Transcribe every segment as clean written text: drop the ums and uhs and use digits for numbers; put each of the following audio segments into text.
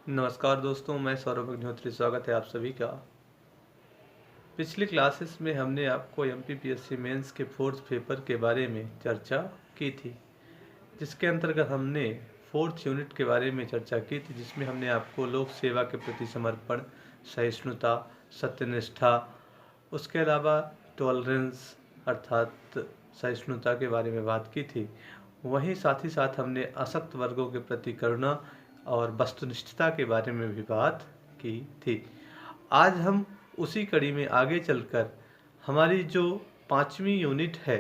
नमस्कार दोस्तों, मैं सौरभ अग्निहोत्री। स्वागत है आप सभी का। पिछली क्लासेस में हमने आपको एमपीपीएससी मेंस के फोर्थ पेपर के बारे में चर्चा की थी, जिसके अंतर्गत हमने फोर्थ यूनिट के बारे में चर्चा की थी, जिसमें हमने आपको लोक सेवा के प्रति समर्पण, सहिष्णुता, सत्यनिष्ठा, उसके अलावा टॉलरेंस अर्थात सहिष्णुता के बारे में बात की थी। वहीं साथ ही साथ हमने अशक्त वर्गों के प्रति करुणा और वस्तुनिष्ठता के बारे में भी बात की थी। आज हम उसी कड़ी में आगे चलकर हमारी जो 5वीं यूनिट है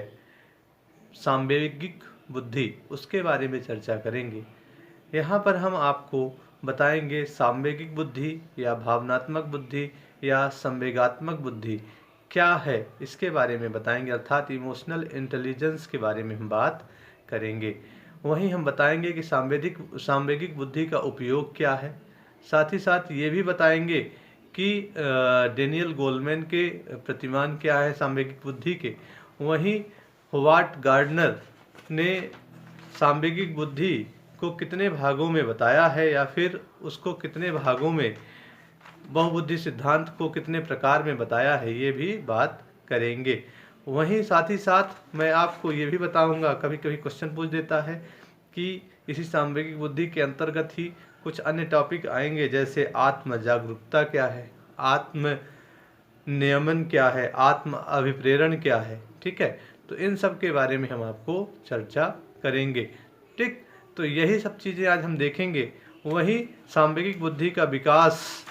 सांवेगिक बुद्धि, उसके बारे में चर्चा करेंगे। यहाँ पर हम आपको बताएंगे सांवेगिक बुद्धि या भावनात्मक बुद्धि या संवेगात्मक बुद्धि क्या है, इसके बारे में बताएंगे, अर्थात इमोशनल इंटेलिजेंस के बारे में हम बात करेंगे। वहीं हम बताएंगे कि सांवेगिक बुद्धि का उपयोग क्या है। साथ ही साथ ये भी बताएंगे कि डेनियल गोलमैन के प्रतिमान क्या है सांवेगिक बुद्धि के। वहीं होवार्ड गार्डनर ने सांवेगिक बुद्धि को कितने भागों में बताया है, या फिर उसको कितने भागों में, बहुबुद्धि सिद्धांत को कितने प्रकार में बताया है, ये भी बात करेंगे। वहीं साथ ही साथ मैं आपको ये भी बताऊंगा, कभी कभी क्वेश्चन पूछ देता है कि इसी सांवेगिक बुद्धि के अंतर्गत ही कुछ अन्य टॉपिक आएंगे, जैसे आत्म जागरूकता क्या है, आत्म नियमन क्या है, आत्म अभिप्रेरण क्या है। ठीक है, तो इन सब के बारे में हम आपको चर्चा करेंगे। ठीक, तो यही सब चीज़ें आज हम देखेंगे। वहीं सांवेगिक बुद्धि का विकास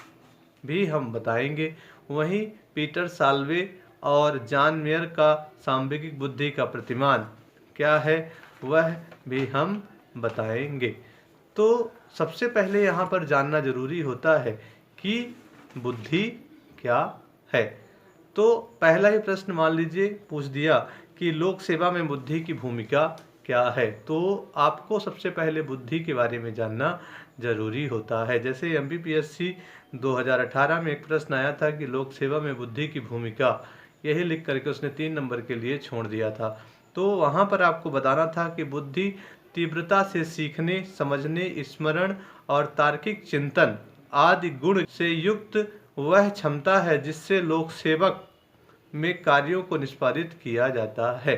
भी हम बताएंगे। वहीं पीटर साल्वे और जॉन मेयर का सांवेगिक बुद्धि का प्रतिमान क्या है, वह भी हम बताएंगे। तो सबसे पहले यहाँ पर जानना जरूरी होता है कि बुद्धि क्या है। तो पहला ही प्रश्न मान लीजिए पूछ दिया कि लोक सेवा में बुद्धि की भूमिका क्या है, तो आपको सबसे पहले बुद्धि के बारे में जानना जरूरी होता है। जैसे एमपीपीएससी 2018 में एक प्रश्न आया था कि लोक सेवा में बुद्धि की भूमिका, यही लिख करके उसने 3 नंबर के लिए छोड़ दिया था। तो वहाँ पर आपको बताना था कि बुद्धि तीव्रता से सीखने, समझने, स्मरण और तार्किक चिंतन आदि गुण से युक्त वह क्षमता है जिससे लोक सेवक में कार्यों को निष्पादित किया जाता है।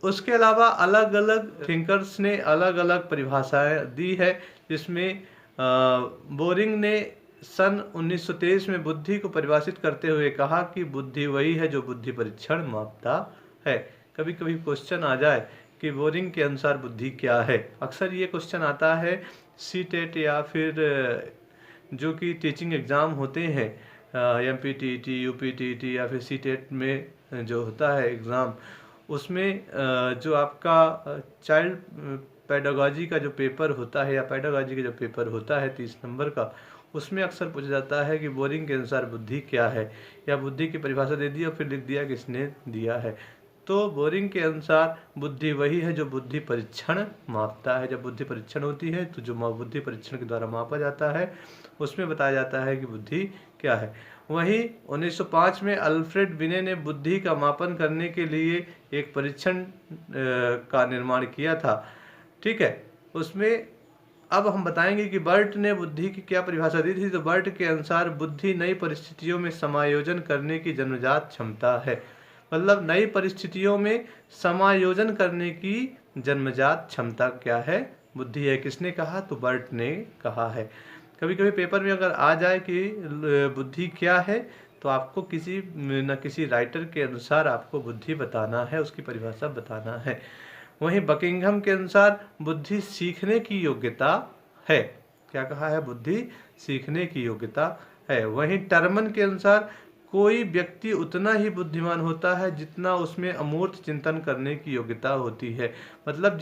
उसके अलावा अलग अलग थिंकर्स ने अलग अलग परिभाषाएं दी है, जिसमें बोरिंग ने सन 1923 में बुद्धि को परिभाषित करते हुए कहा कि बुद्धि वही है जो बुद्धि परीक्षण मापता है। कभी कभी क्वेश्चन आ जाए कि बोरिंग के अनुसार बुद्धि क्या है। अक्सर ये क्वेश्चन आता है सीटेट या फिर जो कि टीचिंग एग्ज़ाम होते हैं, एमपीटीईटी, यूपीटीईटी या फिर सीटेट में जो होता है एग्ज़ाम, उसमें जो आपका चाइल्ड पेडागॉजी का जो पेपर होता है या पेडागॉजी का जो पेपर होता है 30 नंबर का, उसमें अक्सर पूछा जाता है कि बोरिंग के अनुसार बुद्धि क्या है, या बुद्धि की परिभाषा दे दी और फिर लिख दिया किसने दिया है। तो बोरिंग के अनुसार बुद्धि वही है जो बुद्धि परीक्षण मापता है। जब बुद्धि परीक्षण होती है तो जो बुद्धि परीक्षण के द्वारा मापा जाता है उसमें बताया जाता है कि बुद्धि क्या है। वहीं 1905 में अल्फ्रेड बिने ने बुद्धि का मापन करने के लिए एक परीक्षण का निर्माण किया था। ठीक है, उसमें अब हम बताएंगे कि बर्ट ने बुद्धि की क्या परिभाषा दी थी। तो बर्ट के अनुसार बुद्धि नई परिस्थितियों में समायोजन करने की जन्मजात क्षमता है। मतलब नई परिस्थितियों में समायोजन करने की जन्मजात क्षमता क्या है, बुद्धि है। किसने कहा? तो बर्ट ने कहा है। कभी कभी पेपर में अगर आ जाए कि बुद्धि क्या है, तो आपको किसी न किसी राइटर के अनुसार आपको बुद्धि बताना है, उसकी परिभाषा बताना है। वहीं बकिंघम के अनुसार बुद्धि सीखने की योग्यता है। क्या कहा है? बुद्धि सीखने की योग्यता है। वहीं टर्मन के अनुसार कोई व्यक्ति उतना ही बुद्धिमान होता है जितना उसमें अमूर्त चिंतन करने की योग्यता होती है। मतलब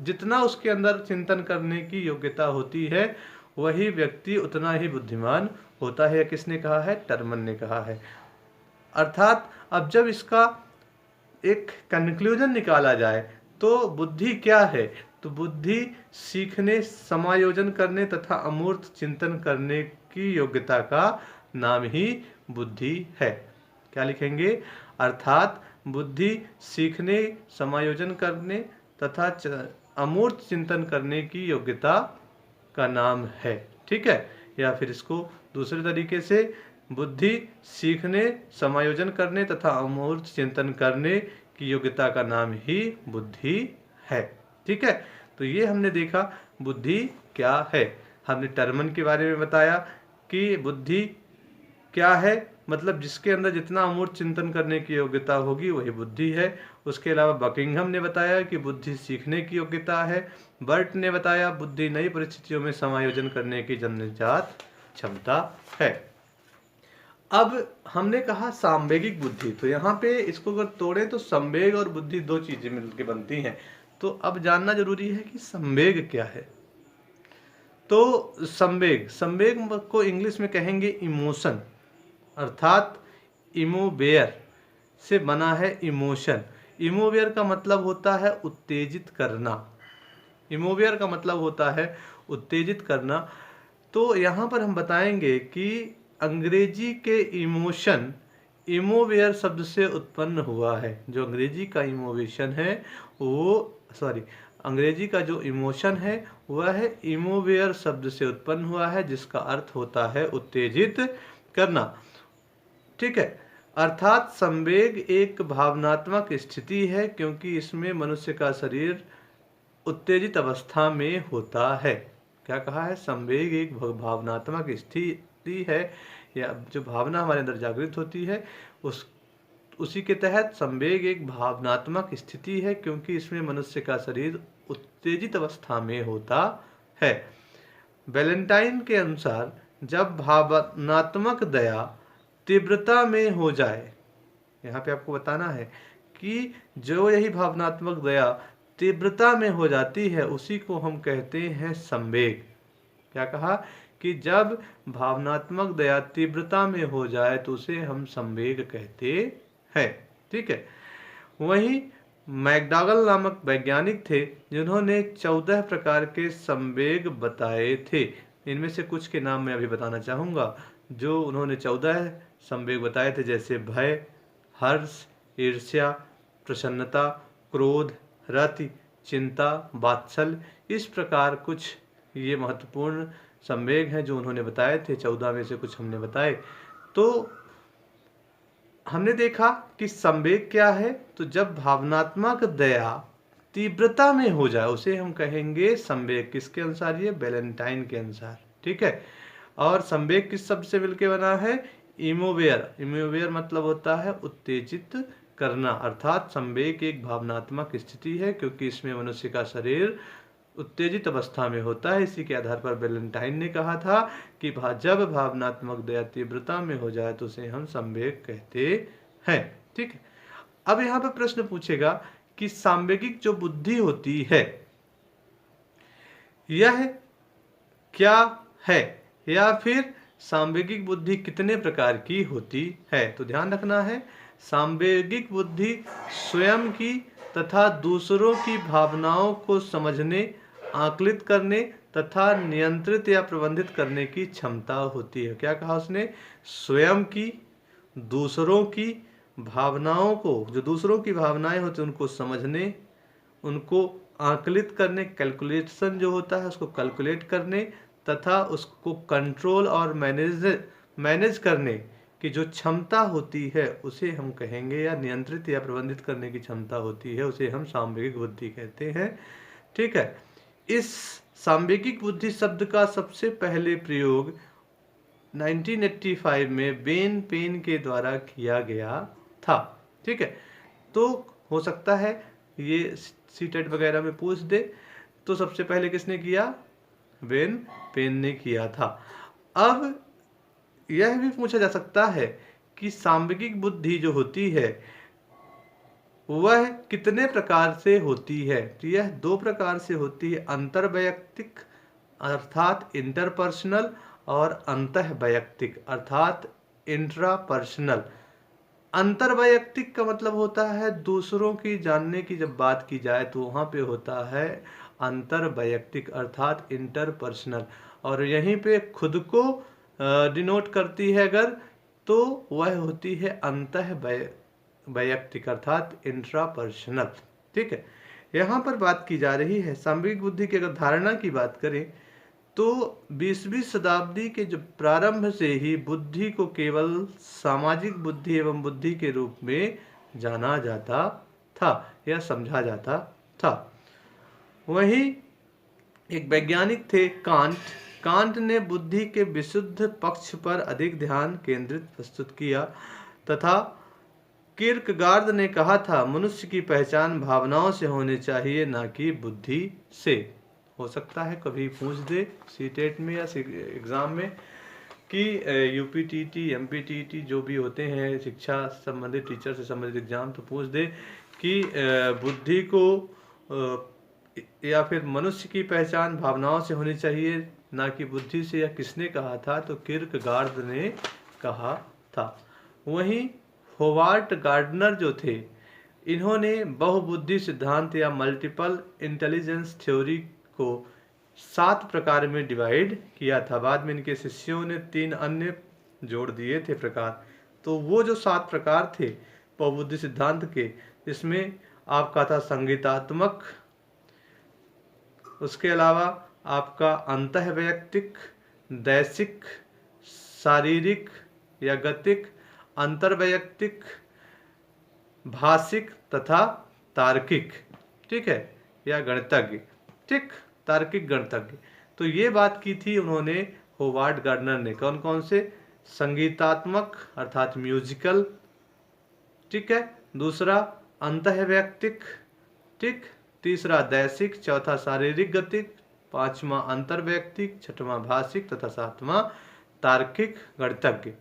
जितना उसके अंदर चिंतन करने की योग्यता होती है, वही व्यक्ति उतना ही बुद्धिमान होता है। किसने कहा है? टर्मन ने कहा है। अर्थात अब जब इसका एक कंक्लूजन निकाला जाए तो बुद्धि क्या है, तो बुद्धि सीखने, समायोजन करने तथा अमूर्त चिंतन करने की योग्यता का नाम ही बुद्धि है। क्या लिखेंगे? अर्थात बुद्धि सीखने, समायोजन करने तथा अमूर्त चिंतन करने की योग्यता का नाम है। ठीक है, या फिर इसको दूसरे तरीके से बुद्धि सीखने, समायोजन करने तथा अमूर्त चिंतन करने की योग्यता का नाम ही बुद्धि है। ठीक है, तो ये हमने देखा बुद्धि क्या है। हमने टर्मन के बारे में बताया कि बुद्धि क्या है, मतलब जिसके अंदर जितना अमूर्त चिंतन करने की योग्यता होगी वही बुद्धि है। उसके अलावा बकिंघम ने बताया कि बुद्धि सीखने की योग्यता है। बर्ट ने बताया बुद्धि नई परिस्थितियों में समायोजन करने की जन्मजात क्षमता है। अब हमने कहा सांवेगिक बुद्धि, तो यहाँ पे इसको अगर तोड़े तो संवेग और बुद्धि दो चीजें मिलकर बनती हैं। तो अब जानना जरूरी है कि संवेग क्या है। तो संवेग को इंग्लिश में कहेंगे इमोशन, अर्थात इमोवेयर से बना है इमोशन। इमोवेयर का मतलब होता है उत्तेजित करना। इमोवेयर का मतलब होता है उत्तेजित करना। तो यहाँ पर हम बताएंगे कि अंग्रेजी के इमोशन इमोवेयर शब्द से उत्पन्न हुआ है। जो अंग्रेजी का इमोवेशन है अंग्रेजी का जो इमोशन है वह है इमोवेयर शब्द से उत्पन्न हुआ है, जिसका अर्थ होता है उत्तेजित करना। ठीक है, अर्थात संवेग एक भावनात्मक स्थिति है क्योंकि इसमें मनुष्य का शरीर उत्तेजित अवस्था में होता है। क्या कहा है? संवेग एक भावनात्मक स्थिति है, या जो भावना हमारे अंदर जागृत होती है उसी के तहत संवेग एक भावनात्मक स्थिति है क्योंकि इसमें मनुष्य का शरीर उत्तेजित अवस्था में होता है। वैलेंटाइन के अनुसार जब भावनात्मक दया तीव्रता में हो जाए, यहाँ पे आपको बताना है कि जो यही भावनात्मक दया तीव्रता में हो जाती है उसी को हम कहते हैं संवेग। क्या कहा कि जब भावनात्मक दया तीव्रता में हो जाए तो उसे हम संवेग कहते हैं। ठीक है, वहीं मैकडॉगल नामक वैज्ञानिक थे जिन्होंने 14 प्रकार के संवेग बताए थे। इनमें से कुछ के नाम मैं अभी बताना चाहूँगा। जो उन्होंने 14 संवेग बताए थे, जैसे भय, हर्ष, ईर्ष्या, प्रसन्नता, क्रोध, रति, चिंता, वात्सल्य। इस प्रकार कुछ ये महत्वपूर्ण संवेग हैं जो उन्होंने बताए थे। 14 में से कुछ हमने बताए। तो हमने देखा कि संवेग क्या है, तो जब भावनात्मक दया तीव्रता में हो जाए उसे हम कहेंगे संवेग। किसके अनुसार? ये वैलेंटाइन के अनुसार। ठीक है, और संवेग किस शब्द से मिलकर बना है? इमोवेयर। इमोवेयर मतलब होता है उत्तेजित करना, अर्थात संवेग एक भावनात्मक स्थिति है क्योंकि इसमें मनुष्य का शरीर उत्तेजित अवस्था में होता है। इसी के आधार पर वैलेंटाइन ने कहा था कि जब भावनात्मक दया तीव्रता में हो जाए तो उसे हम संवेग कहते हैं। ठीक है, अब यहाँ पर प्रश्न पूछेगा कि सांवेगिक जो बुद्धि होती है यह क्या है, या फिर सांवेगिक बुद्धि कितने प्रकार की होती है। तो ध्यान रखना है, सांवेगिक बुद्धि स्वयं की तथा दूसरों की भावनाओं को समझने, आकलित करने तथा नियंत्रित या प्रबंधित करने की क्षमता होती है। क्या कहा उसने? स्वयं की, दूसरों की भावनाओं को, जो दूसरों की भावनाएं होती हैं उनको समझने, उनको आकलित करने, कैलकुलेशन जो होता है उसको कैलकुलेट करने, तथा उसको कंट्रोल और मैनेज करने की जो क्षमता होती है उसे हम कहेंगे, या नियंत्रित या प्रबंधित करने की क्षमता होती है उसे हम सांवेगिक बुद्धि कहते हैं। ठीक है, इस सांवेगिक बुद्धि शब्द का सबसे पहले प्रयोग 1985 में बेन पेन के द्वारा किया गया था। ठीक है, तो हो सकता है ये सीटेट वगैरह में पूछ दे, तो सबसे पहले किसने किया? बेन पेन ने किया था। अब यह भी पूछा जा सकता है कि सांवेगिक बुद्धि जो होती है वह कितने प्रकार से होती है। तो यह 2 प्रकार से होती है, अंतर्वैयक्तिक अर्थात इंटरपर्सनल, और अंतःवैयक्तिक अर्थात इंट्रापर्सनल। अंतर्वैयक्तिक का मतलब होता है दूसरों की जानने की जब बात की जाए तो वहाँ पे होता है अंतर्वैयक्तिक अर्थात इंटरपर्सनल, और यहीं पे खुद को डिनोट करती है अगर, तो वह होती है अंतःवैयक्तिक अर्थात इंट्रापर्सनल। ठीक है, यहाँ पर बात की जा रही है सांवेगिक बुद्धि की अगर धारणा की बात करें तो 20वीं शताब्दी के जो प्रारंभ से ही बुद्धि को केवल सामाजिक बुद्धि एवं बुद्धि के रूप में जाना जाता था या समझा जाता था। वहीं एक वैज्ञानिक थे कांट। कांट ने बुद्धि के विशुद्ध पक्ष पर अधिक ध्यान केंद्रित प्रस्तुत किया तथा किर्कगार्द ने कहा था मनुष्य की पहचान भावनाओं से होनी चाहिए, ना कि बुद्धि से। हो सकता है कभी पूछ दे सीटेट में या एग्जाम में कि यूपीटीटी एमपीटीटी जो भी होते हैं शिक्षा संबंधित टीचर से संबंधित एग्जाम, तो पूछ दे कि बुद्धि को या फिर मनुष्य की पहचान भावनाओं से होनी चाहिए ना कि बुद्धि से, या किसने कहा था, तो किर्कगार्द ने कहा था। वहीं होवार्ड गार्डनर जो थे, इन्होंने बहुबुद्धि सिद्धांत या मल्टीपल इंटेलिजेंस थ्योरी को 7 प्रकार में डिवाइड किया था। बाद में इनके शिष्यों ने 3 अन्य जोड़ दिए थे प्रकार। तो वो जो 7 प्रकार थे बहुबुद्धि सिद्धांत के, इसमें आपका था संगीतात्मक, उसके अलावा आपका अंतःवैयक्तिक, दैशिक, शारीरिक या गतिक, अंतर्वैयक्तिक, भाषिक तथा तार्किक, ठीक है, या गणितज्ञ, ठीक, तार्किक गणितज्ञ। तो ये बात की थी उन्होंने होवार्ड गार्डनर ने। कौन कौन से? संगीतात्मक अर्थात म्यूजिकल, ठीक है, दूसरा अंतःवैयक्तिक, ठीक, तीसरा दैशिक, चौथा शारीरिक गतिक, पांचवा अंतर्वैयक्तिक, छठवां भाषिक तथा सातवां तार्किक गणितज्ञ।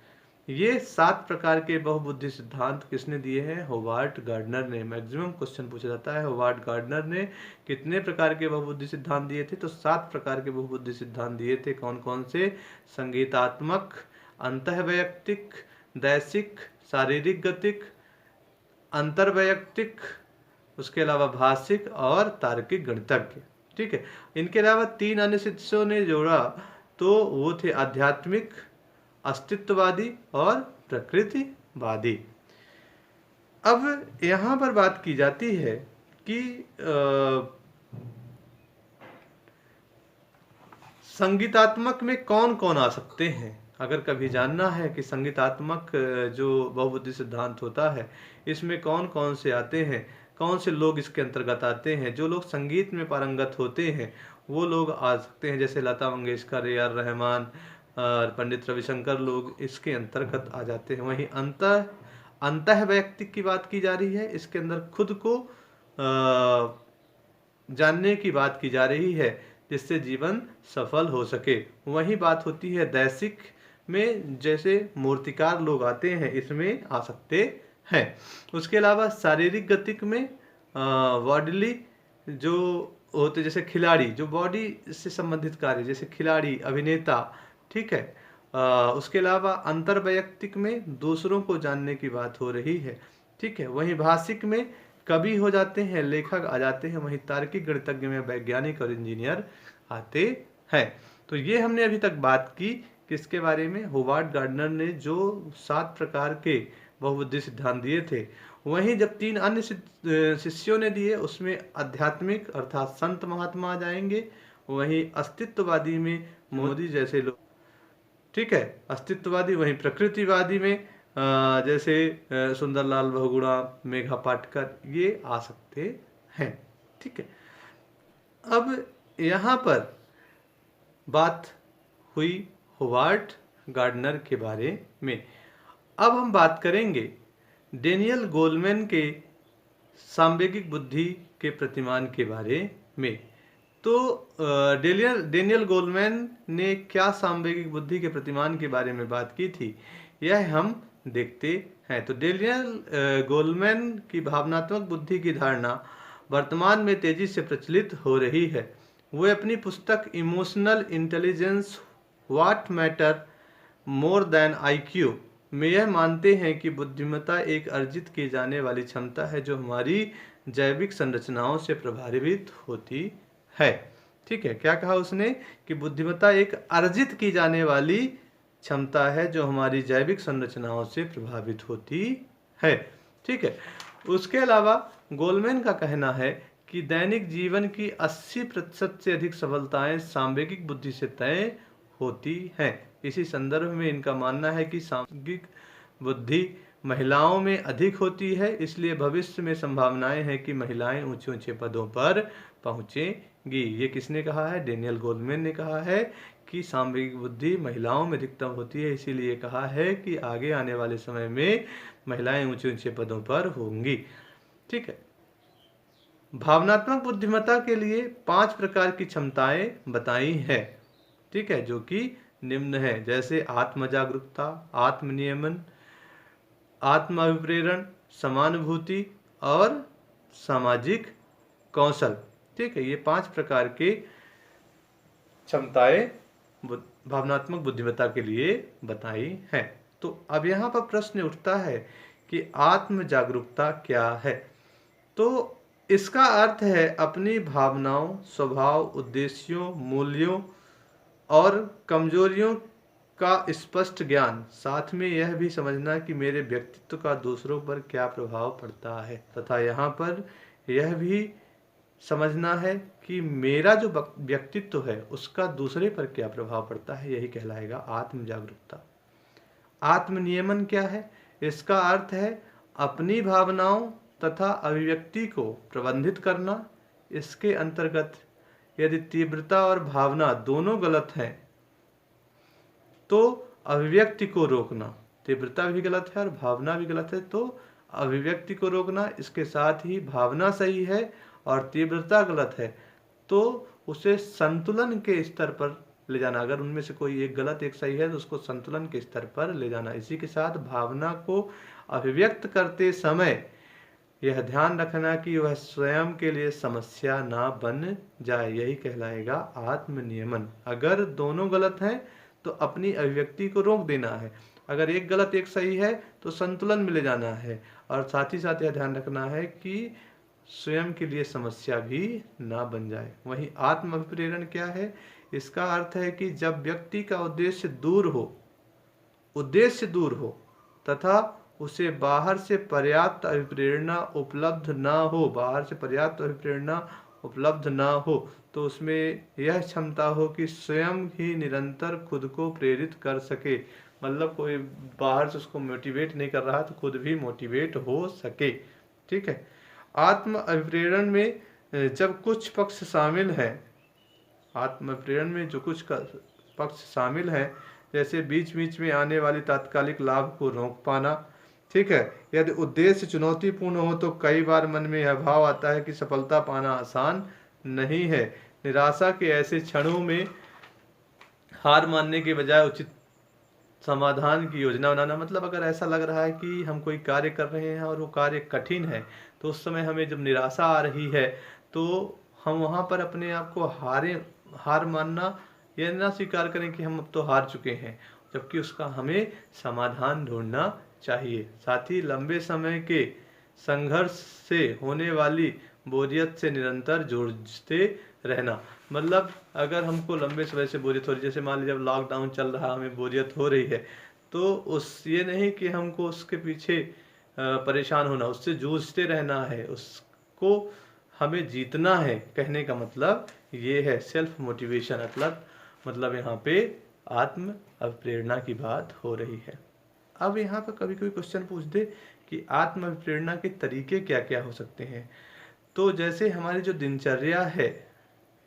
ये 7 प्रकार के बहुबुद्धि सिद्धांत किसने दिए हैं? होवार्ड गार्डनर ने। मैक्सिमम क्वेश्चन पूछा जाता है होवार्ड गार्डनर ने कितने प्रकार के बहुबुद्धि सिद्धांत दिए थे? तो 7 प्रकार के बहुबुद्धि सिद्धांत दिए थे। कौन कौन से? संगीतात्मक, अंतःवैयक्तिक, दैशिक, शारीरिक गतिक, अंतर्वैयक्तिक, उसके अलावा भाषिक और तार्किक गणितज्ञ, ठीक है। इनके अलावा 3 अन्य शिष्यों ने जोड़ा, तो वो थे आध्यात्मिक, अस्तित्ववादी और प्रकृतिवादी। अब यहाँ पर बात की जाती है कि संगीतात्मक में कौन कौन आ सकते हैं। अगर कभी जानना है कि संगीतात्मक जो बहुबुद्धि सिद्धांत होता है इसमें कौन कौन से आते हैं, कौन से लोग इसके अंतर्गत आते हैं, जो लोग संगीत में पारंगत होते हैं वो लोग आ सकते हैं, जैसे लता मंगेशकर, ए आर रहमान, पंडित रविशंकर, लोग इसके अंतर्गत आ जाते हैं। वहीं अंतःवैयक्तिक की बात की जा रही है, इसके अंदर खुद को जानने की बात की जा रही है जिससे जीवन सफल हो सके। वही बात होती है दैशिक में, जैसे मूर्तिकार लोग आते हैं, इसमें आ सकते हैं। उसके अलावा शारीरिक गतिक में बॉडीली जो होते, जैसे खिलाड़ी, जो बॉडी से संबंधित कार्य, जैसे खिलाड़ी, अभिनेता, ठीक है। उसके अलावा अंतर्वैयक्तिक में दूसरों को जानने की बात हो रही है, ठीक है। वहीं भाषिक में कवि हो जाते हैं, लेखक आ जाते हैं। वहीं तार्किक गणितज्ञ में वैज्ञानिक और इंजीनियर आते हैं। तो ये हमने अभी तक बात की किसके बारे में? होवार्ड गार्डनर ने जो 7 प्रकार के बहुबुद्धि सिद्धांत दिए थे। वहीं जब 3 अन्य शिष्यों ने दिए, उसमें आध्यात्मिक अर्थात संत महात्मा आ जाएंगे। वहीं अस्तित्ववादी में मोदी जैसे लोग, ठीक है, अस्तित्ववादी। वहीं प्रकृतिवादी में जैसे सुंदरलाल बहुगुणा, मेघा पाटकर, ये आ सकते हैं, ठीक है। अब यहाँ पर बात हुई होवार्ड गार्डनर के बारे में। अब हम बात करेंगे डेनियल गोलमैन के सांवेगिक बुद्धि के प्रतिमान के बारे में। तो डेनियल गोलमैन ने क्या सांवेगिक बुद्धि के प्रतिमान के बारे में बात की थी, यह हम देखते हैं। तो डेनियल गोलमैन की भावनात्मक बुद्धि की धारणा वर्तमान में तेजी से प्रचलित हो रही है। वे अपनी पुस्तक emotional intelligence what matter more than IQ में यह मानते हैं कि बुद्धिमत्ता एक अर्जित की जाने वाली क्षमता है जो हमारी जैविक संरचनाओं से प्रभावित होती है, ठीक है। क्या कहा उसने? कि बुद्धिमत्ता एक अर्जित की जाने वाली क्षमता है जो हमारी जैविक संरचनाओं से प्रभावित होती है, ठीक है। उसके अलावा गोलमैन का कहना है कि दैनिक जीवन की 80% से अधिक सफलताएं सांवेगिक बुद्धि से तय होती हैं। इसी संदर्भ में इनका मानना है कि सांवेगिक बुद्धि महिलाओं में अधिक होती है, इसलिए भविष्य में संभावनाएं हैं कि महिलाएं ऊंचे ऊंचे पदों पर पहुंचेंगी। ये किसने कहा है? डेनियल गोलमैन ने कहा है कि सांवेगिक बुद्धि महिलाओं में अधिकतम होती है, इसीलिए कहा है कि आगे आने वाले समय में महिलाएं ऊंचे ऊंचे पदों पर होंगी। ठीक है। भावनात्मक बुद्धिमत्ता के लिए 5 प्रकार की क्षमताएं बताई हैं, ठीक है, जो कि निम्न है, जैसे आत्म जागरूकता, आत्मनियमन, आत्म अभिप्रेरण, समानुभूति और सामाजिक कौशल। ठीक है, ये 5 प्रकार के क्षमताएं भावनात्मक बुद्धिमत्ता के लिए बताई हैं। तो अब यहाँ पर प्रश्न उठता है कि आत्म जागरूकता क्या है? तो इसका अर्थ है अपनी भावनाओं, स्वभाव, उद्देश्यों, मूल्यों और कमजोरियों का स्पष्ट ज्ञान, साथ में यह भी समझना कि मेरे व्यक्तित्व का दूसरों पर क्या प्रभाव पड़ता है, तथा यहाँ पर यह भी समझना है कि मेरा जो व्यक्तित्व है उसका दूसरे पर क्या प्रभाव पड़ता है। यही कहलाएगा आत्म जागरूकता। आत्मनियमन क्या है? इसका अर्थ है अपनी भावनाओं तथा अभिव्यक्ति को प्रबंधित करना। इसके अंतर्गत यदि तीव्रता और भावना दोनों गलत हैं तो अभिव्यक्ति को रोकना। तीव्रता भी गलत है और भावना भी गलत है तो अभिव्यक्ति को रोकना। इसके साथ ही भावना सही है और तीव्रता गलत है तो उसे संतुलन के स्तर पर ले जाना। अगर उनमें से कोई एक गलत एक सही है तो उसको संतुलन के स्तर पर ले जाना। इसी के साथ भावना को अभिव्यक्त करते समय यह ध्यान रखना कि वह स्वयं के लिए समस्या ना बन जाए। यही कहलाएगा आत्मनियमन। अगर दोनों गलत हैं तो अपनी अभिव्यक्ति को रोक देना है। अगर एक गलत एक सही है तो संतुलन में ले जाना है और साथ ही साथ यह ध्यान रखना है कि स्वयं के लिए समस्या भी ना बन जाए। वहीं आत्म अभिप्रेरण क्या है? इसका अर्थ है कि जब व्यक्ति का उद्देश्य तथा उसे बाहर से पर्याप्त अभिप्रेरणा उपलब्ध ना हो तो उसमें यह क्षमता हो कि स्वयं ही निरंतर खुद को प्रेरित कर सके। मतलब कोई बाहर से उसको मोटिवेट नहीं कर रहा तो खुद भी मोटिवेट हो सके। ठीक है। आत्म अभिप्रेरण में जब कुछ पक्ष शामिल हैं, आत्म अभिप्रेरण में जो कुछ पक्ष शामिल हैं, जैसे बीच बीच में आने वाली तात्कालिक लाभ को रोक पाना। ठीक है। यदि उद्देश्य चुनौतीपूर्ण हो तो कई बार मन में यह भाव आता है कि सफलता पाना आसान नहीं है। निराशा के ऐसे क्षणों में हार मानने के बजाय उचित समाधान की योजना बनाना। मतलब अगर ऐसा लग रहा है कि हम कोई कार्य कर रहे हैं और वो कार्य कठिन है तो उस समय हमें जब निराशा आ रही है तो हम वहाँ पर अपने आप को हार मानना, यह ना स्वीकार करें कि हम अब तो हार चुके हैं, जबकि उसका हमें समाधान ढूंढना चाहिए। साथ ही लंबे समय के संघर्ष से होने वाली बोरियत से निरंतर जूझते रहना। मतलब अगर हमको लंबे समय से बोरियत हो रही, जैसे मान लीजिए जब लॉकडाउन चल रहा हमें बोरियत हो रही है तो ये नहीं कि हमको उसके पीछे परेशान होना, उससे जूझते रहना है, उसको हमें जीतना है। कहने का मतलब ये है सेल्फ मोटिवेशन। मतलब यहाँ पे आत्म अभिप्रेरणा की बात हो रही है। अब यहाँ पर कभी कोई क्वेश्चन पूछ दे कि आत्म अभिप्रेरणा के तरीके क्या क्या हो सकते हैं, तो जैसे हमारी जो दिनचर्या है,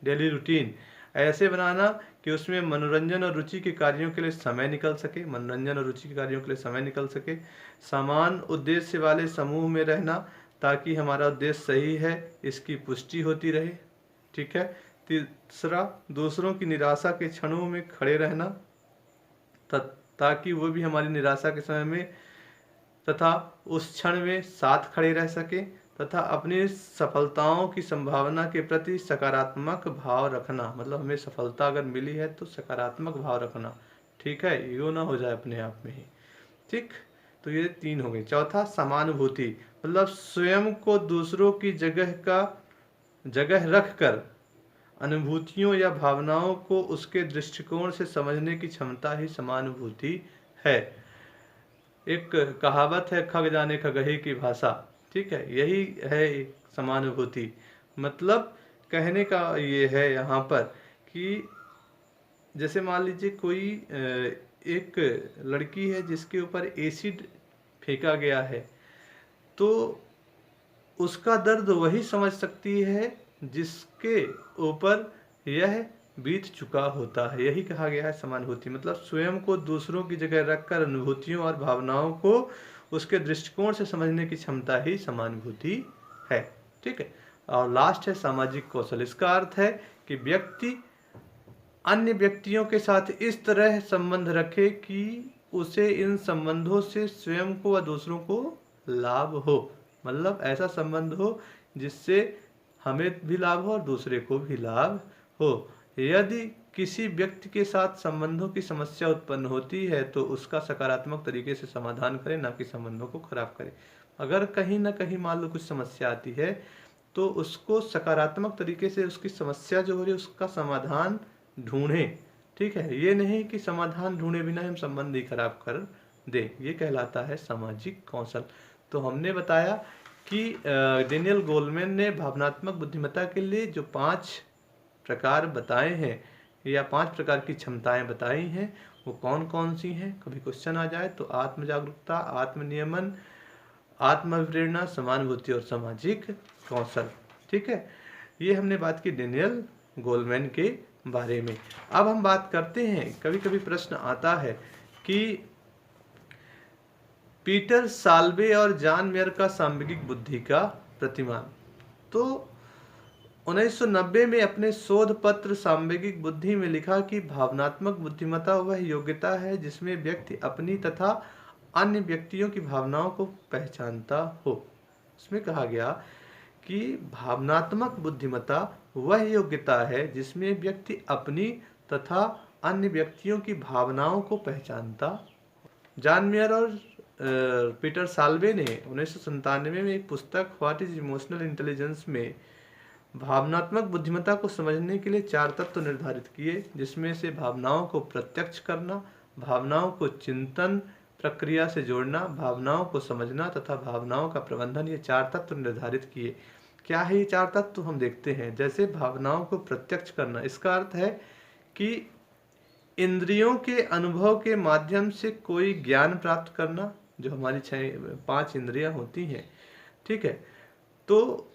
डेली रूटीन, ऐसे बनाना कि उसमें मनोरंजन और रुचि के कार्यों के लिए समय निकल सके। समान उद्देश्य वाले समूह में रहना ताकि हमारा उद्देश्य सही है इसकी पुष्टि होती रहे। ठीक है। तीसरा, दूसरों की निराशा के क्षणों में खड़े रहना ताकि वो भी हमारी निराशा के समय में तथा उस क्षण में साथ खड़े रह सके, तथा अपनी सफलताओं की संभावना के प्रति सकारात्मक भाव रखना। मतलब हमें सफलता अगर मिली है तो सकारात्मक भाव रखना। ठीक है, ईगो ना हो जाए अपने आप में ही। ठीक, तो ये 3 हो गए। चौथा, समानुभूति, मतलब स्वयं को दूसरों की जगह रख कर अनुभूतियों या भावनाओं को उसके दृष्टिकोण से समझने की क्षमता ही समानुभूति है। एक कहावत है, खग जाने खगही की भाषा। ठीक है, यही है समानुभूति। मतलब कहने का ये है यहाँ पर कि जैसे मान लीजिए कोई एक लड़की है जिसके ऊपर एसिड फेंका गया है, तो उसका दर्द वही समझ सकती है जिसके ऊपर यह बीत चुका होता है। यही कहा गया है समानुभूति, मतलब स्वयं को दूसरों की जगह रखकर अनुभूतियों और भावनाओं को उसके दृष्टिकोण से समझने की क्षमता ही समानुभूति है। ठीक है। और लास्ट है सामाजिक कौशल। इसका अर्थ है कि व्यक्ति अन्य व्यक्तियों के साथ इस तरह संबंध रखे कि उसे इन संबंधों से स्वयं को व दूसरों को लाभ हो। मतलब ऐसा संबंध हो जिससे हमें भी लाभ हो और दूसरे को भी लाभ हो। यदि किसी व्यक्ति के साथ संबंधों की समस्या उत्पन्न होती है तो उसका सकारात्मक तरीके से समाधान करें, ना कि संबंधों को खराब करें। अगर कहीं ना कहीं मान लो कुछ समस्या आती है तो उसको सकारात्मक तरीके से उसकी समस्या जो हो रही है उसका समाधान ढूंढें। ठीक है, ये नहीं कि समाधान ढूंढे बिना हम संबंध ही खराब कर दे। ये कहलाता है सामाजिक कौशल। तो हमने बताया कि डेनियल गोलमैन ने भावनात्मक बुद्धिमत्ता के लिए जो 5 प्रकार बताए हैं या 5 प्रकार की क्षमताएं बताई हैं वो कौन कौन सी हैं। कभी क्वेश्चन आ जाए तो आत्म जागरूकता, आत्मनियमन, आत्मप्रेरणा, समानुभूति और सामाजिक कौशल। ठीक है, ये हमने बात की डेनियल गोलमैन के बारे में। अब हम बात करते हैं, कभी कभी प्रश्न आता है कि पीटर साल्वे और जॉन मेयर का सांवेगिक बुद्धि का प्रतिमान। तो 1990 में अपने शोध पत्र सांवेगिक बुद्धि में लिखा कि भावनात्मक बुद्धिमत्ता वह योग्यता है जिसमें व्यक्ति अपनी तथा अन्य व्यक्तियों की भावनाओं को पहचानता हो। इसमें कहा गया कि भावनात्मक बुद्धिमत्ता वह योग्यता है जिसमें व्यक्ति अपनी तथा अन्य व्यक्तियों की भावनाओं को पहचानता। जॉन मेयर और पीटर साल्वे ने 1997 में एक पुस्तक व्हाट इज इमोशनल इंटेलिजेंस में भावनात्मक बुद्धिमत्ता को समझने के लिए 4 तत्व निर्धारित किए, जिसमें से भावनाओं को प्रत्यक्ष करना, भावनाओं को चिंतन प्रक्रिया से जोड़ना, भावनाओं को समझना तथा भावनाओं का प्रबंधन। ये 4 तत्व निर्धारित किए। क्या है ये 4 तत्व, हम देखते हैं। जैसे भावनाओं को प्रत्यक्ष करना, इसका अर्थ है कि इंद्रियों के अनुभव के माध्यम से कोई ज्ञान प्राप्त करना, जो हमारी 5 इंद्रियां होती हैं। ठीक है, तो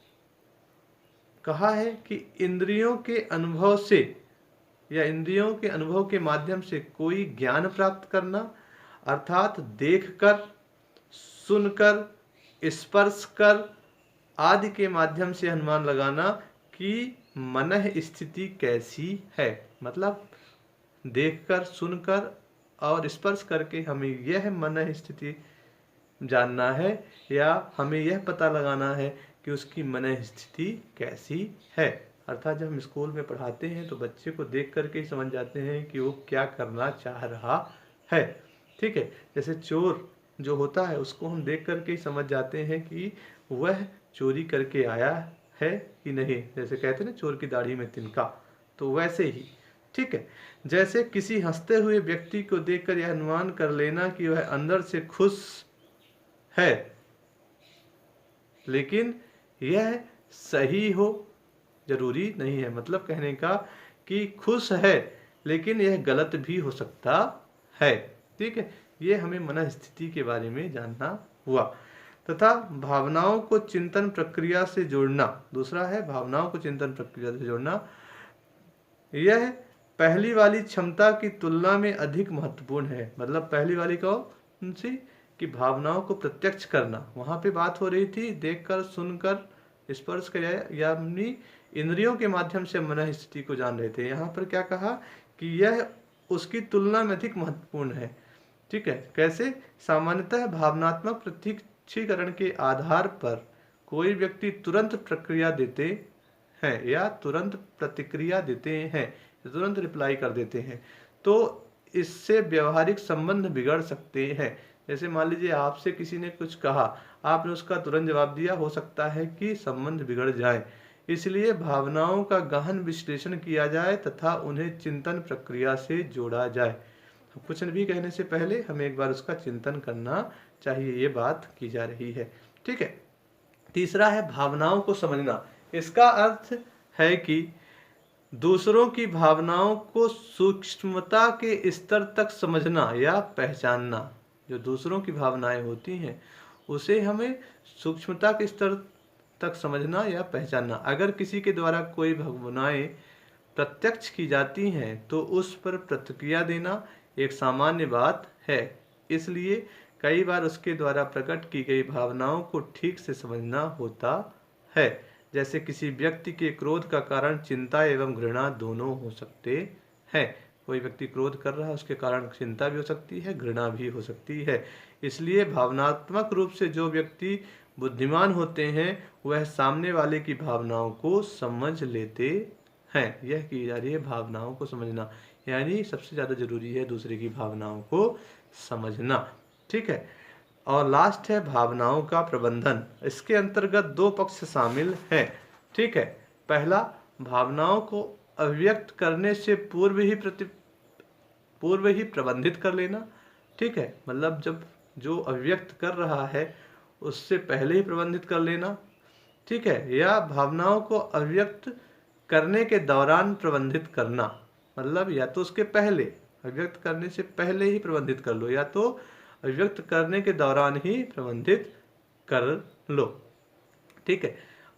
कहा है कि इंद्रियों के अनुभव से या इंद्रियों के अनुभव के माध्यम से कोई ज्ञान प्राप्त करना, अर्थात देखकर, सुनकर, स्पर्श कर आदि के माध्यम से अनुमान लगाना कि मन स्थिति कैसी है। मतलब देखकर, सुनकर और स्पर्श करके हमें यह मन स्थिति जानना है या हमें यह पता लगाना है कि उसकी मन स्थिति कैसी है। अर्थात जब हम स्कूल में पढ़ाते हैं तो बच्चे को देख करके ही समझ जाते हैं कि वो क्या करना चाह रहा है। ठीक है, जैसे चोर जो होता है उसको हम देख करके ही समझ जाते हैं कि वह चोरी करके आया है कि नहीं। जैसे कहते हैं ना, चोर की दाढ़ी में तिनका, तो वैसे ही। ठीक है, जैसे किसी हंसते हुए व्यक्ति को देखकर यह अनुमान कर लेना कि वह अंदर से खुश है, लेकिन यह सही हो जरूरी नहीं है। मतलब कहने का कि खुश है लेकिन यह गलत भी हो सकता है। ठीक है, ये हमें मन स्थिति के बारे में जानना हुआ। तथा भावनाओं को चिंतन प्रक्रिया से जोड़ना, दूसरा है भावनाओं को चिंतन प्रक्रिया से जोड़ना। यह पहली वाली क्षमता की तुलना में अधिक महत्वपूर्ण है। मतलब पहली वाली कौन सी, कि भावनाओं को प्रत्यक्ष करना। वहां पे बात हो रही थी देखकर, सुनकर, स्पर्श कर या अपनी इंद्रियों के माध्यम से मन स्थिति को जान रहे थे। यहाँ पर क्या कहा कि यह उसकी तुलना में अधिक महत्वपूर्ण है। ठीक है, कैसे? सामान्यतः भावनात्मक प्रत्यक्षीकरण के आधार पर कोई व्यक्ति तुरंत प्रक्रिया देते हैं या तुरंत प्रतिक्रिया देते हैं, तुरंत रिप्लाई कर देते हैं, तो इससे व्यवहारिक संबंध बिगड़ सकते हैं। जैसे मान लीजिए आपसे किसी ने कुछ कहा, आपने उसका तुरंत जवाब दिया, हो सकता है कि संबंध बिगड़ जाए। इसलिए भावनाओं का गहन विश्लेषण किया जाए तथा उन्हें चिंतन प्रक्रिया से जोड़ा जाए। कुछ भी कहने से पहले हमें एक बार उसका चिंतन करना चाहिए, ये बात की जा रही है। ठीक है, तीसरा है भावनाओं को समझना। इसका अर्थ है कि दूसरों की भावनाओं को सूक्ष्मता के स्तर तक समझना या पहचानना। जो दूसरों की भावनाएं होती हैं उसे हमें सूक्ष्मता के स्तर तक समझना या पहचानना। अगर किसी के द्वारा कोई भावनाएं प्रत्यक्ष की जाती हैं तो उस पर प्रतिक्रिया देना एक सामान्य बात है। इसलिए कई बार उसके द्वारा प्रकट की गई भावनाओं को ठीक से समझना होता है। जैसे किसी व्यक्ति के क्रोध का कारण चिंता एवं घृणा दोनों हो सकते हैं। कोई व्यक्ति क्रोध कर रहा है, उसके कारण चिंता भी हो सकती है, घृणा भी हो सकती है। इसलिए भावनात्मक रूप से जो व्यक्ति बुद्धिमान होते हैं वह सामने वाले की भावनाओं को समझ लेते हैं। यह की जा रही है भावनाओं को समझना, यानी सबसे ज़्यादा जरूरी है दूसरे की भावनाओं को समझना। ठीक है। और लास्ट है भावनाओं का प्रबंधन। इसके अंतर्गत दो पक्ष शामिल हैं। ठीक है। पहला, भावनाओं को अभिव्यक्त करने से पूर्व ही प्रबंधित कर लेना। ठीक है, मतलब जब जो अभिव्यक्त कर रहा है उससे पहले ही प्रबंधित कर लेना। ठीक है। या भावनाओं को अभिव्यक्त करने के दौरान प्रबंधित करना, मतलब या तो उसके पहले, अभिव्यक्त करने से पहले ही प्रबंधित कर लो, या तो अभिव्यक्त करने के दौरान ही प्रबंधित कर लो। ठीक है।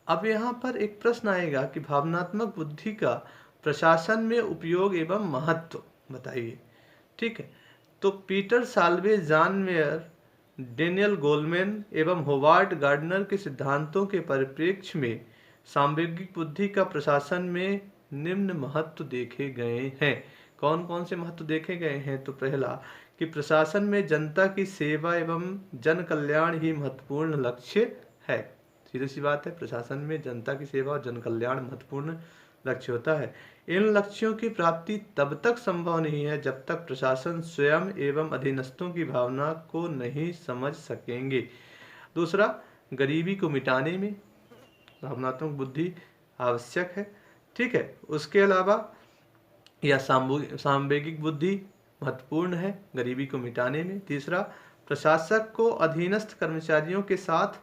अब यहाँ पर एक प्रश्न आएगा कि भावनात्मक बुद्धि का प्रशासन में उपयोग एवं महत्व बताइए। ठीक है। तो Peter Salve, John mayor, Daniel Goleman एवं होवार्ड गार्डनर के सिद्धांतों के परिप्रेक्ष्य में सांवेगिक बुद्धि का प्रशासन में निम्न महत्व देखे गए हैं। कौन कौन से महत्व देखे गए हैं? तो पहला, कि प्रशासन में जनता की सेवा एवं जन कल्याण ही महत्वपूर्ण लक्ष्य है। सीधी सी बात है, प्रशासन में जनता की सेवा और जन कल्याण महत्वपूर्ण लक्ष्य होता है। इन लक्ष्यों की प्राप्ति तब तक संभव नहीं है जब तक प्रशासन स्वयं एवं अधीनस्थों की भावना को नहीं समझ सकेंगे। दूसरा, गरीबी को मिटाने में भावनात्मक बुद्धि आवश्यक है। ठीक है। उसके अलावा यह सांवेगिक बुद्धि महत्वपूर्ण है गरीबी को मिटाने में। तीसरा, प्रशासक को अधीनस्थ कर्मचारियों के साथ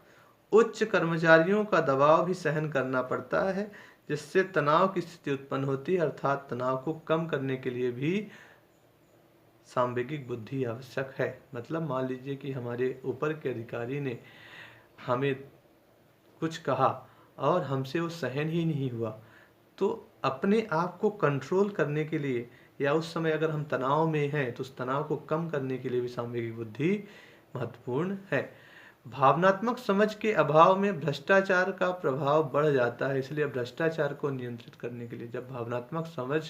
उच्च कर्मचारियों का दबाव भी सहन करना पड़ता है, जिससे तनाव की स्थिति उत्पन्न होती है। अर्थात तनाव को कम करने के लिए भी सांवेगिक बुद्धि आवश्यक है। मतलब मान लीजिए कि हमारे ऊपर के अधिकारी ने हमें कुछ कहा और हमसे वो सहन ही नहीं हुआ, तो अपने आप को कंट्रोल करने के लिए या उस समय अगर हम तनाव में हैं तो उस तनाव को कम करने के लिए भी सांवेगिक बुद्धि महत्वपूर्ण है। भावनात्मक समझ के अभाव में भ्रष्टाचार का प्रभाव बढ़ जाता है। इसलिए भ्रष्टाचार को नियंत्रित करने के लिए, जब भावनात्मक समझ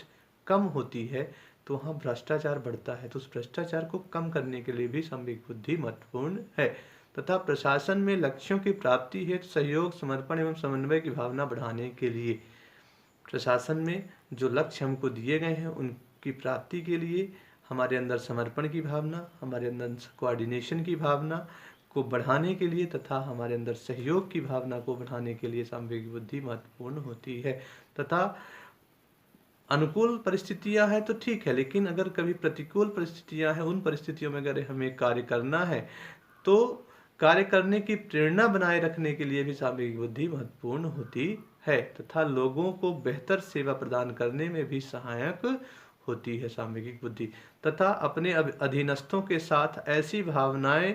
कम होती है तो वहाँ भ्रष्टाचार बढ़ता है, तो उस भ्रष्टाचार को कम करने के लिए भी सांवेगिक बुद्धि महत्वपूर्ण है। तथा प्रशासन में लक्ष्यों की प्राप्ति हेतु सहयोग, समर्पण एवं समन्वय की भावना बढ़ाने के लिए, प्रशासन में जो लक्ष्य हमको दिए गए हैं उनकी प्राप्ति के लिए हमारे अंदर समर्पण की भावना, हमारे अंदर कोऑर्डिनेशन की भावना को बढ़ाने के लिए तथा हमारे अंदर सहयोग की भावना को बढ़ाने के लिए सांवेगिक बुद्धि महत्वपूर्ण होती है। तथा अनुकूल परिस्थितियां हैं तो ठीक है, लेकिन अगर कभी प्रतिकूल परिस्थितियां हैं, उन परिस्थितियों में अगर हमें कार्य करना है तो कार्य करने की प्रेरणा बनाए रखने के लिए भी सांवेगिक बुद्धि महत्वपूर्ण होती है। तथा लोगों को बेहतर सेवा प्रदान करने में भी सहायक होती है सांवेगिक बुद्धि। तथा अपने अधीनस्थों के साथ ऐसी भावनाएं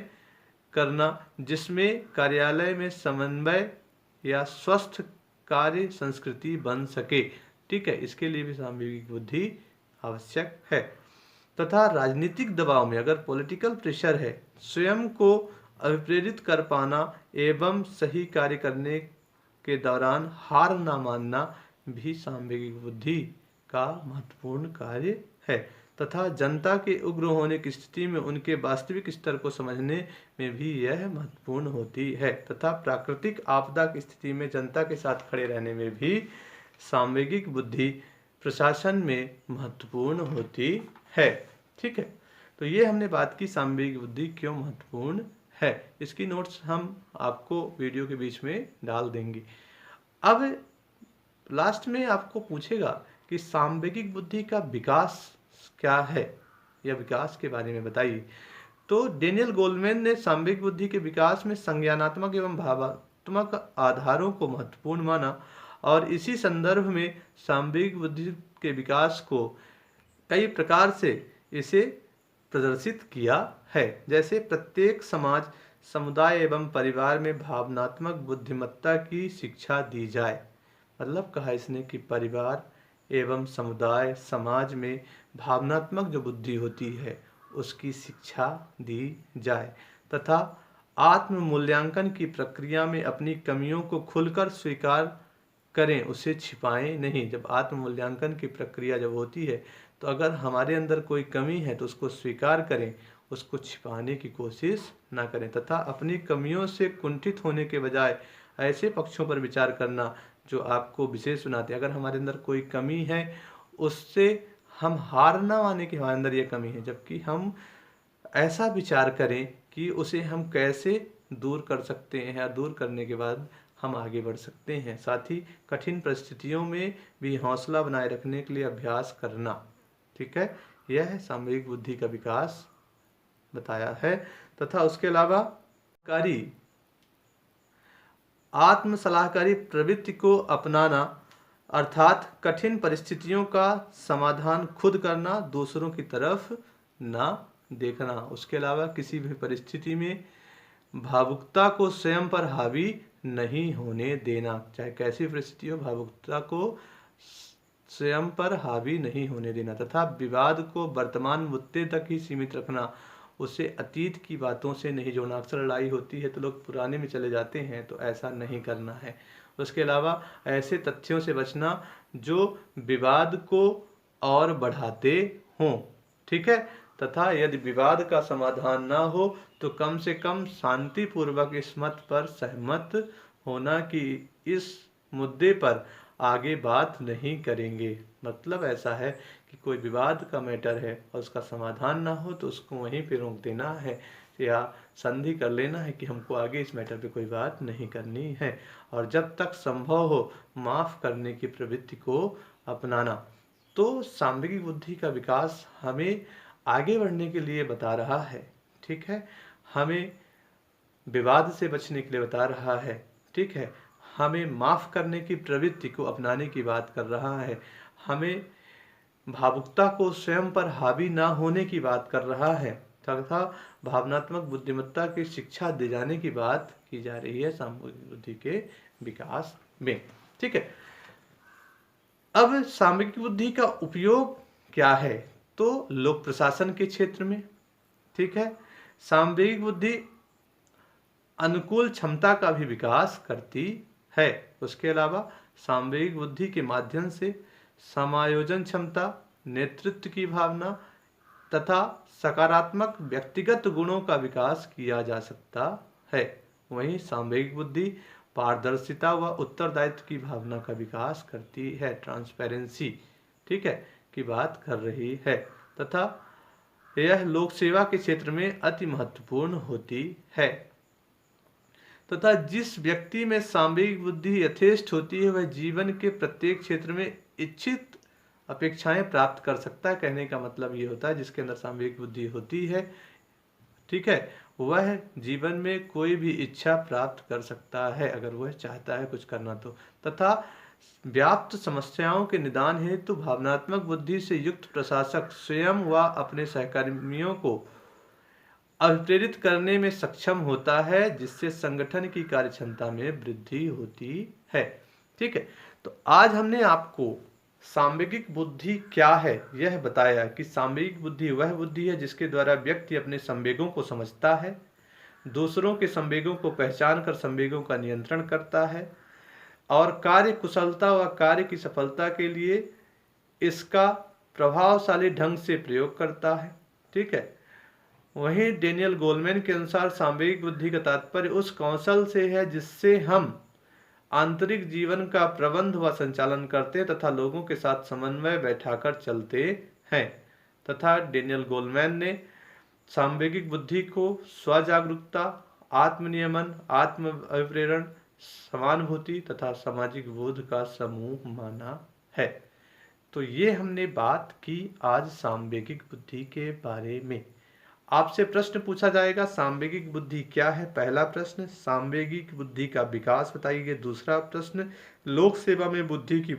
करना जिसमें कार्यालय में समन्वय या स्वस्थ कार्य संस्कृति बन सके। ठीक है, इसके लिए भी सांवेगिक बुद्धि आवश्यक है। तथा राजनीतिक दबाव में, अगर पॉलिटिकल प्रेशर है, स्वयं को अभिप्रेरित कर पाना एवं सही कार्य करने के दौरान हार न मानना भी सांवेगिक बुद्धि का महत्वपूर्ण कार्य है। तथा जनता के उग्र होने की स्थिति में उनके वास्तविक स्तर को समझने में भी यह महत्वपूर्ण होती है। तथा प्राकृतिक आपदा की स्थिति में जनता के साथ खड़े रहने में भी सांवेगिक बुद्धि प्रशासन में महत्वपूर्ण होती है। ठीक है, तो ये हमने बात की सांवेगिक बुद्धि क्यों महत्वपूर्ण है। इसकी नोट्स हम आपको वीडियो के बीच में डाल देंगे। अब लास्ट में आपको पूछेगा कि सांवेगिक बुद्धि का विकास क्या है, या विकास के बारे में बताइए। तो डेनियल गोलमैन ने सांवेगिक बुद्धि के विकास में संज्ञानात्मक एवं भावात्मक आधारों को महत्वपूर्ण माना। और इसी संदर्भ में सांवेगिक बुद्धि के विकास को कई प्रकार से इसे प्रदर्शित किया है। जैसे प्रत्येक समाज, समुदाय एवं परिवार में भावनात्मक बुद्धिमत्ता की शिक्षा दी जाए। मतलब कहा इसने कि परिवार एवं समुदाय, समाज में भावनात्मक जो बुद्धि होती है उसकी शिक्षा दी जाए तथा आत्म मूल्यांकन की प्रक्रिया में अपनी कमियों को खुलकर स्वीकार करें, उसे छिपाएं नहीं। जब आत्म मूल्यांकन की प्रक्रिया जब होती है तो अगर हमारे अंदर कोई कमी है तो उसको स्वीकार करें, उसको छिपाने की कोशिश ना करें तथा अपनी कमियों से कुंठित होने के बजाय ऐसे पक्षों पर विचार करना जो आपको विशेष बनाते हैं। अगर हमारे अंदर कोई कमी है उससे हम हार ना माने कि हमारे अंदर ये कमी है, जबकि हम ऐसा विचार करें कि उसे हम कैसे दूर कर सकते हैं या दूर करने के बाद हम आगे बढ़ सकते हैं। साथ ही कठिन परिस्थितियों में भी हौसला बनाए रखने के लिए अभ्यास करना। ठीक है, यह है सामूहिक बुद्धि का विकास बताया है। तथा उसके अलावा आत्म सलाहकारी प्रवृत्ति को अपनाना, अर्थात कठिन परिस्थितियों का समाधान खुद करना, दूसरों की तरफ ना देखना। उसके अलावा किसी भी परिस्थिति में भावुकता को स्वयं पर हावी नहीं होने देना। चाहे कैसी परिस्थिति हो, भावुकता को स्वयं पर हावी नहीं होने देना तथा विवाद को वर्तमान मुद्दे तक ही सीमित रखना, उसे अतीत की बातों से नहीं जोड़ना। अक्सर लड़ाई होती है तो लोग पुराने में चले जाते हैं, तो ऐसा नहीं करना है। उसके अलावा ऐसे तथ्यों से बचना जो विवाद को और बढ़ाते हों। ठीक है, तथा यदि विवाद का समाधान ना हो तो कम से कम शांतिपूर्वक इस मत पर सहमत होना कि इस मुद्दे पर आगे बात नहीं करेंगे। मतलब ऐसा है कि कोई विवाद का मैटर है और उसका समाधान ना हो तो उसको वहीं पे रोक देना है या संधि कर लेना है कि हमको आगे इस मैटर पे कोई बात नहीं करनी है। और जब तक संभव हो माफ करने की प्रवृत्ति को अपनाना। तो सांवेगिक बुद्धि का विकास हमें आगे बढ़ने के लिए बता रहा है। ठीक है, हमें विवाद से बचने के लिए बता रहा है। ठीक है, हमें माफ करने की प्रवृत्ति को अपनाने की बात कर रहा है, हमें भावुकता को स्वयं पर हावी ना होने की बात कर रहा है तथा भावनात्मक बुद्धिमत्ता की शिक्षा दे जाने की बात की जा रही है सामूहिक बुद्धि के विकास में। ठीक है, अब सामूहिक बुद्धि का उपयोग क्या है? तो लोक प्रशासन के क्षेत्र में। ठीक है, सामूहिक बुद्धि अनुकूल क्षमता का भी विकास करती है। उसके अलावा सामूहिक बुद्धि के माध्यम से समायोजन क्षमता, नेतृत्व की भावना तथा सकारात्मक व्यक्तिगत गुणों का विकास किया जा सकता है। वहीं सामूहिक बुद्धि पारदर्शिता व उत्तरदायित्व की भावना का विकास करती है, ट्रांसपेरेंसी, ठीक है, की बात कर रही है तथा यह लोक सेवा के क्षेत्र में अति महत्वपूर्ण होती है। तथा जिस व्यक्ति में सामूहिक बुद्धि यथेष्ट होती है वह जीवन के प्रत्येक क्षेत्र में इच्छित अपेक्षाएं प्राप्त कर सकता है। कहने का मतलब ये होता है जिसके अंदर सामूहिक बुद्धि होती है, ठीक है, वह जीवन में कोई भी इच्छा प्राप्त कर सकता है अगर वह चाहता है कुछ करना तो। तथा व्याप्त समस्याओं के निदान हेतु भावनात्मक बुद्धि से युक्त प्रशासक स्वयं व अपने सहकर्मियों को अभिप्रेरित करने में सक्षम होता है, जिससे संगठन की कार्यक्षमता में वृद्धि होती है। ठीक है, तो आज हमने आपको सामवेगिक बुद्धि क्या है यह बताया कि सामवेगिक बुद्धि वह बुद्धि है जिसके द्वारा व्यक्ति अपने संवेगों को समझता है, दूसरों के संवेगों को पहचान कर संवेगों का नियंत्रण करता है और कार्य कुशलता व कार्य की सफलता के लिए इसका प्रभावशाली ढंग से प्रयोग करता है। ठीक है, वहीं डेनियल गोलमैन के अनुसार सामवेगिक बुद्धि का तात्पर्य उस कौशल से है जिससे हम आंतरिक जीवन का प्रबंध व संचालन करते तथा लोगों के साथ समन्वय बैठाकर चलते हैं। तथा डेनियल गोलमैन ने सामवेगिक बुद्धि को स्वजागरूकता, आत्मनियमन, आत्म अभिप्रेरण, समानुभूति तथा सामाजिक बोध का समूह माना है। तो ये हमने बात की आज सामवेगिक बुद्धि के बारे में। आपसे प्रश्न पूछा जाएगा सांवेगिक बुद्धि क्या है। पहला प्रश्न, सांवेगिक बुद्धि का विकास बताइए। दूसरा प्रश्न, लोक सेवा में बुद्धि की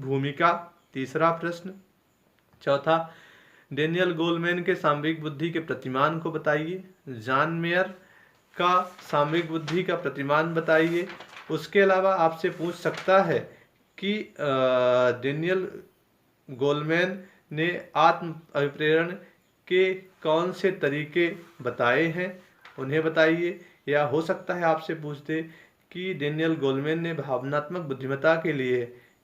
भूमिका। तीसरा प्रश्न, चौथा, डेनियल गोलमैन के सांवेगिक बुद्धि के प्रतिमान को बताइए। जॉन मेयर का सांवेगिक बुद्धि का प्रतिमान बताइए। उसके अलावा आपसे पूछ सकता है कि डेनियल गोलमैन ने आत्म अभिप्रेरण के कौन से तरीके बताए हैं, उन्हें बताइए। या हो सकता है आपसे पूछ दे कि डेनियल गोलमैन ने भावनात्मक बुद्धिमत्ता के लिए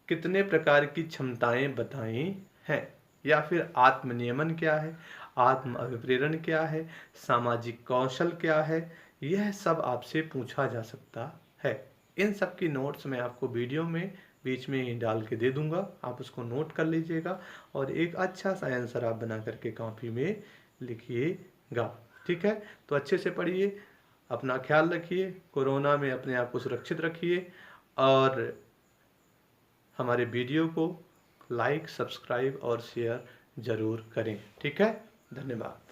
कितने प्रकार की क्षमताएं बताई हैं। या फिर आत्म नियमन क्या है, आत्म अभिप्रेरण क्या है, सामाजिक कौशल क्या है, यह सब आपसे पूछा जा सकता है। इन सब की नोट्स मैं आपको वीडियो में बीच में ही डाल के दे दूंगा, आप उसको नोट कर लीजिएगा और एक अच्छा सा आंसर आप बना करके कॉपी में लिखिएगा। ठीक है, तो अच्छे से पढ़िए, अपना ख्याल रखिए, कोरोना में अपने आप को सुरक्षित रखिए और हमारे वीडियो को लाइक, सब्सक्राइब और शेयर ज़रूर करें। ठीक है, धन्यवाद।